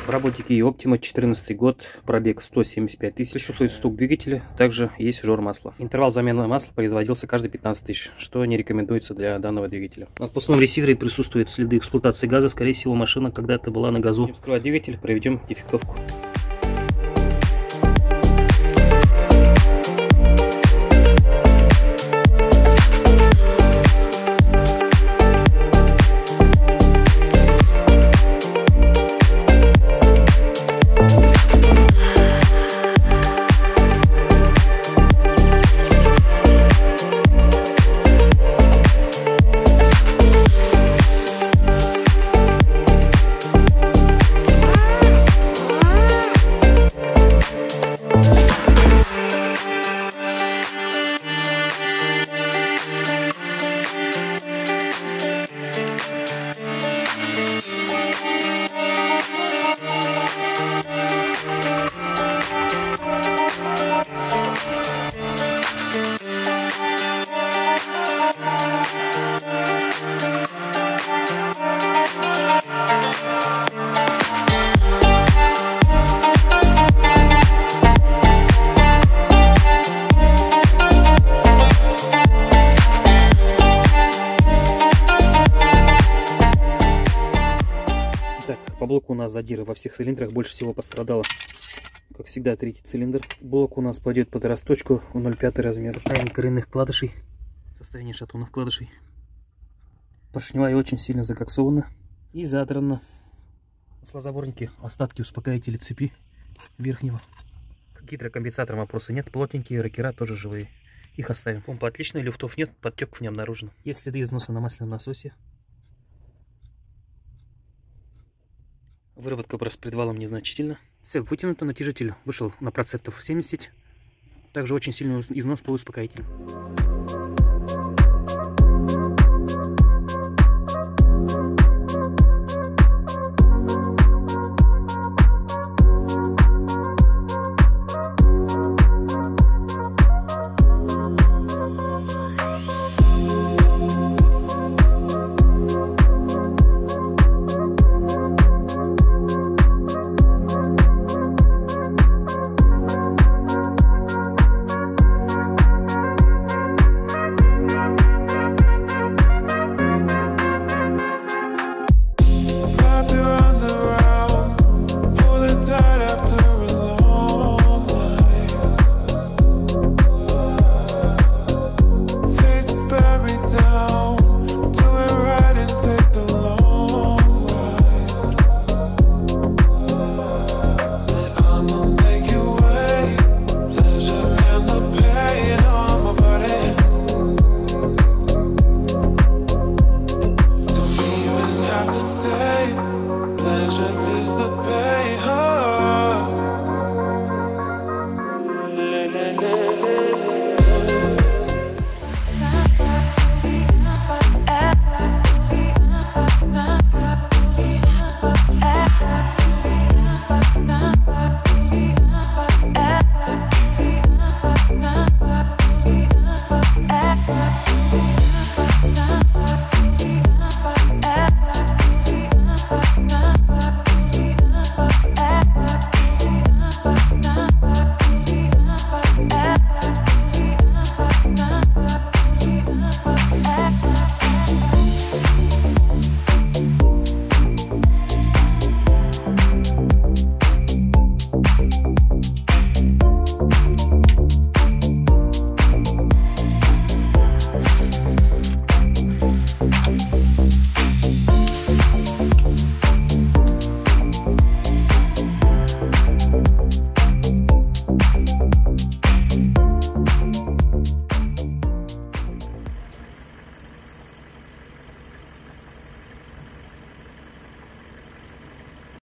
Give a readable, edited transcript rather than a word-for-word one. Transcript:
В работе Kia Optima, 14 год, пробег 175 тысяч, присутствует стук двигателя, также есть жор масла. Интервал замены масла производился каждые 15 тысяч, что не рекомендуется для данного двигателя. На отпускном ресивере присутствуют следы эксплуатации газа, скорее всего машина когда-то была на газу. Вскрывать двигатель, проведем дефектовку. По блоку у нас задиры во всех цилиндрах, больше всего пострадало, как всегда, третий цилиндр. Блок у нас пойдет под росточку в 0,5 размер. Состояние коренных вкладышей, состояние шатунных вкладышей. Поршневая очень сильно закоксована и задрана. Маслозаборники, остатки успокоителя цепи верхнего. К гидрокомпенсаторам вопроса нет, плотненькие, рокера тоже живые. Их оставим. Помпа отличная, люфтов нет, подтеков не обнаружено. Есть следы износа на масляном насосе. Выработка с предвалом незначительна. Цепь вытянута, натяжитель вышел на процентов 70. Также очень сильный износ по успокоителю.